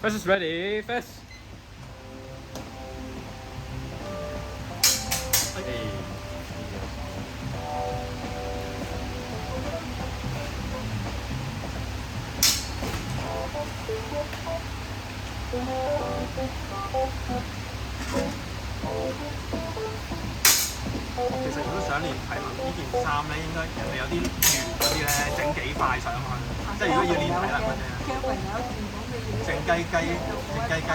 First is ready. First。其實如果想練體能呢件衫咧，應該人哋有啲圓嗰啲咧，整幾塊上去。即係如果要練體能嗰啲啊，靜雞雞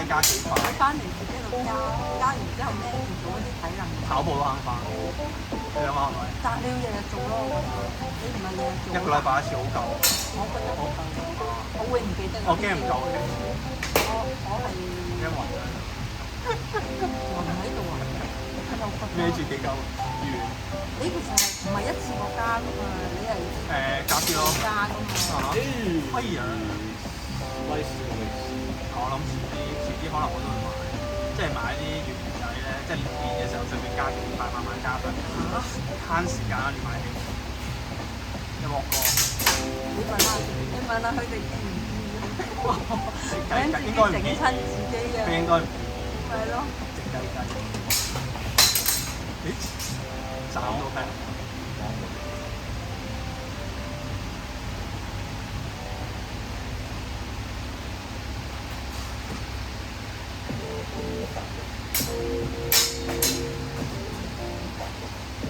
加幾塊。翻嚟自己度加完之後孭住做一啲體能。跑步都肯翻，你諗下係咪？但你要日日做咯，你唔係日日做。一個禮拜一次好夠。我覺得好夠，我會唔記得。我驚唔夠嘅。我係驚暈啊！暈喺度啊！孭住幾嚿圓。你其實係唔係一次過加㗎嘛？你係加啲咯。加㗎嘛？哎呀！我諗遲啲可能我都會買，即係買啲圓仔咧，即係練嘅時候順便加幾塊，慢慢加上，慳時間啦，練埋興。一鑊過。你問下佢哋知唔知？應該唔知。整親自己啊！佢應該唔知。係咯。靜雞雞。咦？斬到咩？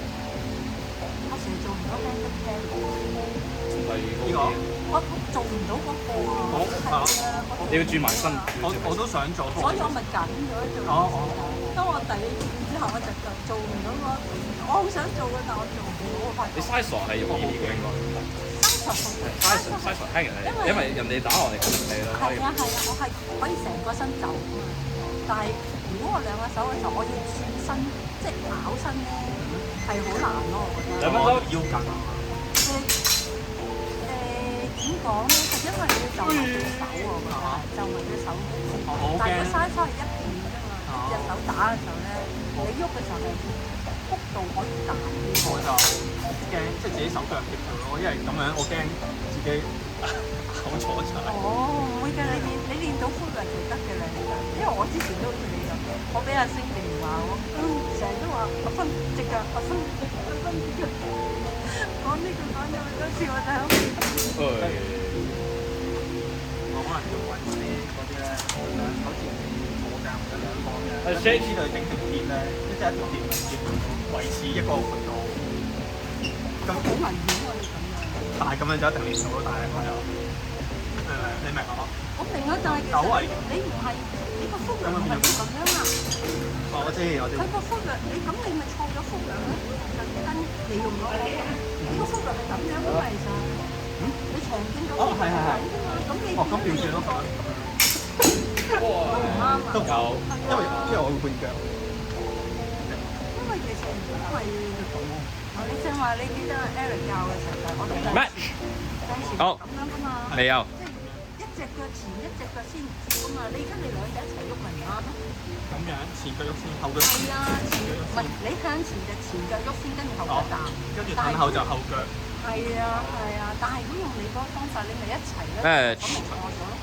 我成日做唔到 handstand 呢個我做唔到嗰個啊！係啊，你要轉埋身。我都想做，所以我咪緊咗做。當我第二次之後，我就做唔到嗰個。我好想做嘅，但我做唔到。我發覺。你 size 係容易啲嘅應該。size 輕人係，因為人哋打落嚟咁係咯。係啊係啊，我係可以成個身走㗎嘛。但係如果我兩個手嘅時候，我要轉身，即係咬身咧，係好難咯，我覺得。2分鐘腰緊啊！點講咧？係因為你要就埋隻手喎，我覺得就埋隻手。但係個 size 係一邊啫嘛，隻手打嘅時候咧，你喐嘅時候係幅度可以大啲。我就驚即係自己手腳協調咯，因為咁樣我驚自己口錯咗。哦，唔會㗎，你練到 footwork 就得嘅啦，因為我之前都好似你咁，我俾阿星定話我，成日都話我分隻腳，我分隻腳，講呢個講咗好多次，我就喺度。我可能要揾啲嗰啲咧，好似坐架或者兩個嘅，知道整條鐵咧，即係一條鐵要維持一個闊度。咁好危險喎！你咁樣。但係咁樣就一定練到咯，但係我就你明我？我明啊，但係其實你唔係你個 footwork 唔係要咁樣啊。我知。佢個 footwork 你咁你咪錯咗 footwork咧，就跟你用咗你個 footwork 係咁樣㗎嘛，其實。你長徑咁樣㗎嘛，咁你咁調轉咯咁樣。都唔啱啊。有。因為我會半腳。因為其實因為你正話你記得 Eric 教嘅時候就係我哋兩時咁樣㗎嘛。未有。即係一隻腳前一隻腳先跳㗎嘛，你跟你兩隻一齊喐咪唔啱咯。咁樣前腳喐先，後腳。係啊，唔係你向前就前腳喐先，跟住後腳彈。跟住向後就後腳。係啊係啊，但係如果用你嗰個方法，你咪一齊咧，咁咪錯咗咯。